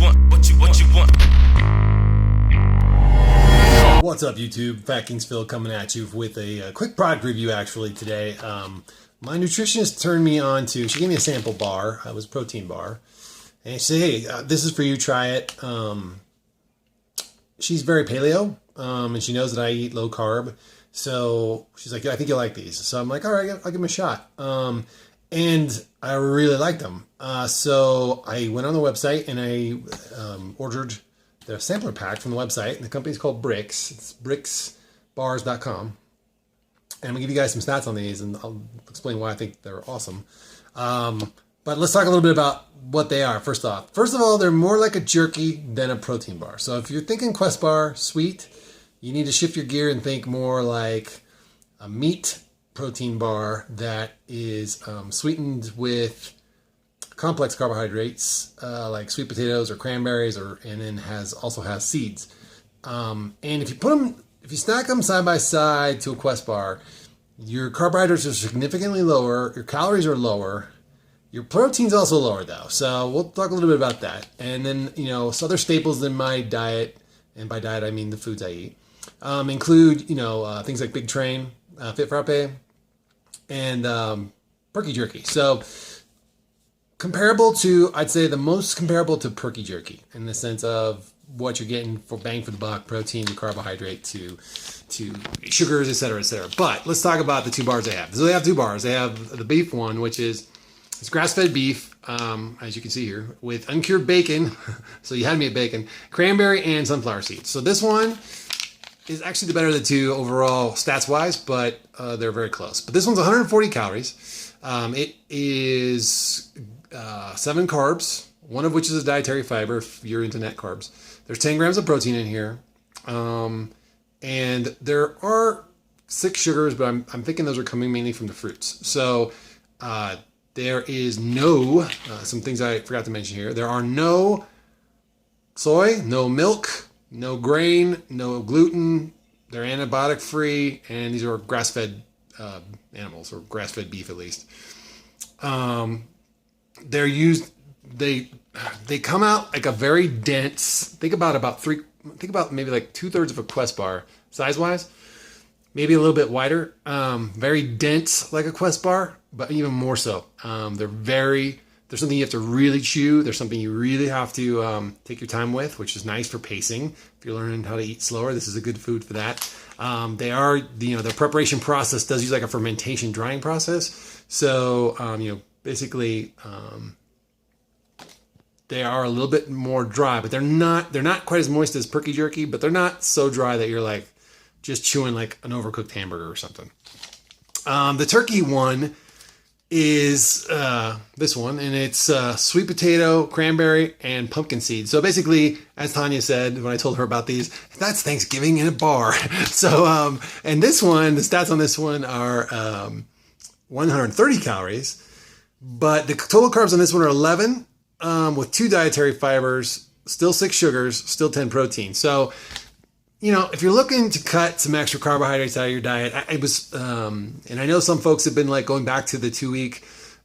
want. What's up, YouTube? FatKingsPhil coming at you with a quick product review actually today. My nutritionist turned me on to, she gave me a sample bar. It was a protein bar. And she said, hey, this is for you, try it. She's very paleo, and she knows that I eat low carb. So she's like, yeah, I think you'll like these. So I'm like, all right, I'll give them a shot. And I really liked them. So I went on the website and I ordered the sampler pack from the website. And the company's called Brix. It's brixbars.com. And I'm going to give you guys some stats on these, and I'll explain why I think they're awesome. But let's talk a little bit about what they are. First of all, they're more like a jerky than a protein bar. So if you're thinking Quest bar, sweet, you need to shift your gear and think more like a meat protein bar that is sweetened with complex carbohydrates like sweet potatoes or cranberries, and then also has seeds. And if you stack them side by side to a Quest bar, your carbohydrates are significantly lower, your calories are lower, your protein's also lower though. So we'll talk a little bit about that. And then, some other staples in my diet, and by diet I mean the foods I eat, include, things like Big Train, Fit Frappe, and Perky Jerky. So I'd say the most comparable to Perky Jerky in the sense of what you're getting for bang for the buck, protein to carbohydrate to sugars, etc., etc. But let's talk about the two bars they have. So they have two bars. They have the beef one, which is it's grass-fed beef, as you can see here, with uncured bacon. So you had me at bacon, cranberry, and sunflower seeds. So this one is actually the better of the two overall stats-wise, but they're very close. But this one's 140 calories. It is 7 carbs, one of which is a dietary fiber if you're into net carbs. There's 10 grams of protein in here. And there are 6 sugars, but I'm thinking those are coming mainly from the fruits. So there is no, some things I forgot to mention here. There are no soy, no milk, no grain, no gluten. They're antibiotic free, and these are grass-fed animals, or grass-fed beef at least. They come out like a very dense, think about maybe like 2/3 of a Quest bar size-wise, maybe a little bit wider, very dense like a Quest bar, but even more so. There's something you have to really chew. There's something you really have to take your time with, which is nice for pacing. If you're learning how to eat slower, this is a good food for that. The preparation process does use like a fermentation drying process. So, basically, they are a little bit more dry, but they're not quite as moist as Perky Jerky, but they're not so dry that you're like just chewing like an overcooked hamburger or something. The turkey one is this one, and it's sweet potato, cranberry, and pumpkin seed. So basically, as Tanya said when I told her about these, that's Thanksgiving in a bar. So, and this one, the stats on this one are 130 calories, but the total carbs on this one are 11, with 2 dietary fibers, still 6 sugars, still 10 protein. So, if you're looking to cut some extra carbohydrates out of your diet, and I know some folks have been like going back to the 2-week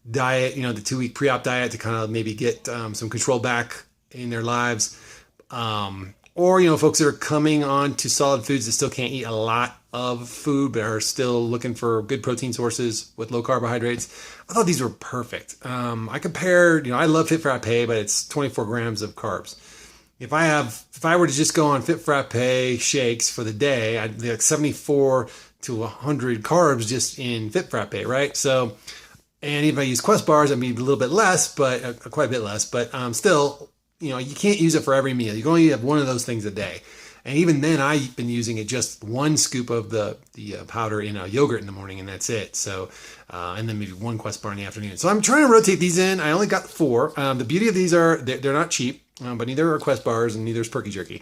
diet, the 2-week pre-op diet to kind of maybe get some control back in their lives. Or, folks that are coming on to solid foods that still can't eat a lot of food, but are still looking for good protein sources with low carbohydrates. I thought these were perfect. I compared, I love Fit Frappe, but it's 24 grams of carbs. If I were to just go on Fit Frappe shakes for the day, I'd be like 74 to 100 carbs just in Fit Frappe, right? So, and if I use Quest bars, I'd be a little bit less, but quite a bit less, but still, you can't use it for every meal. You can only have one of those things a day. And even then, I've been using it just 1 scoop of the powder in a yogurt in the morning, and that's it. So, and then maybe 1 Quest bar in the afternoon. So I'm trying to rotate these in. I only got 4. The beauty of these are they're not cheap. But neither are Quest bars and neither is Perky Jerky.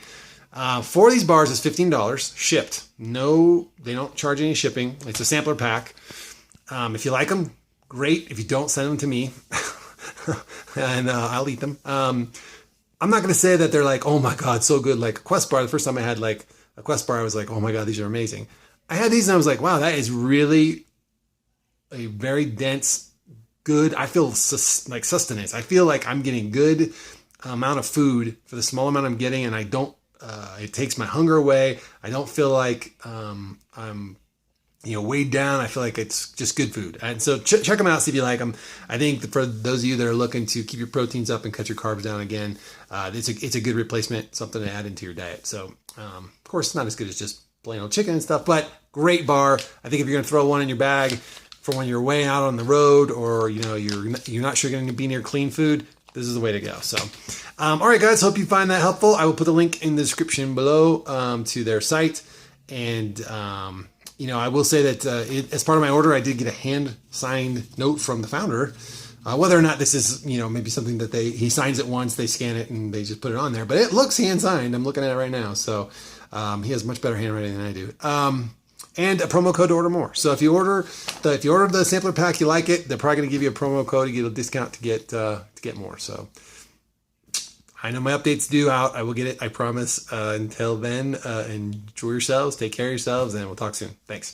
4 of these bars is $15 shipped. No, they don't charge any shipping. It's a sampler pack. If you like them, great. If you don't, send them to me, and I'll eat them. I'm not going to say that they're like, oh my God, so good. Like a Quest bar, the first time I had like a Quest bar, I was like, oh my God, these are amazing. I had these and I was like, wow, that is really a very dense, good. I feel like sustenance. I feel like I'm getting good amount of food for the small amount I'm getting, and I don't. It takes my hunger away. I don't feel like I'm weighed down. I feel like it's just good food. And so check them out, see if you like them. I think for those of you that are looking to keep your proteins up and cut your carbs down again, it's a good replacement, something to add into your diet. So, of course, it's not as good as just plain old chicken and stuff, but great bar. I think if you're going to throw one in your bag for when you're way out on the road, or you're not sure you're going to be near clean food, this is the way to go. So, all right, guys, hope you find that helpful. I will put the link in the description below to their site. And, I will say that as part of my order, I did get a hand-signed note from the founder. Whether or not this is, maybe something that he signs it once, they scan it, and they just put it on there. But it looks hand-signed. I'm looking at it right now. So he has much better handwriting than I do. And a promo code to order more. So if you order the sampler pack, you like it, they're probably going to give you a promo code to get a discount to get more. So I know my update's due out. I will get it, I promise. Until then, enjoy yourselves, take care of yourselves, and we'll talk soon. Thanks.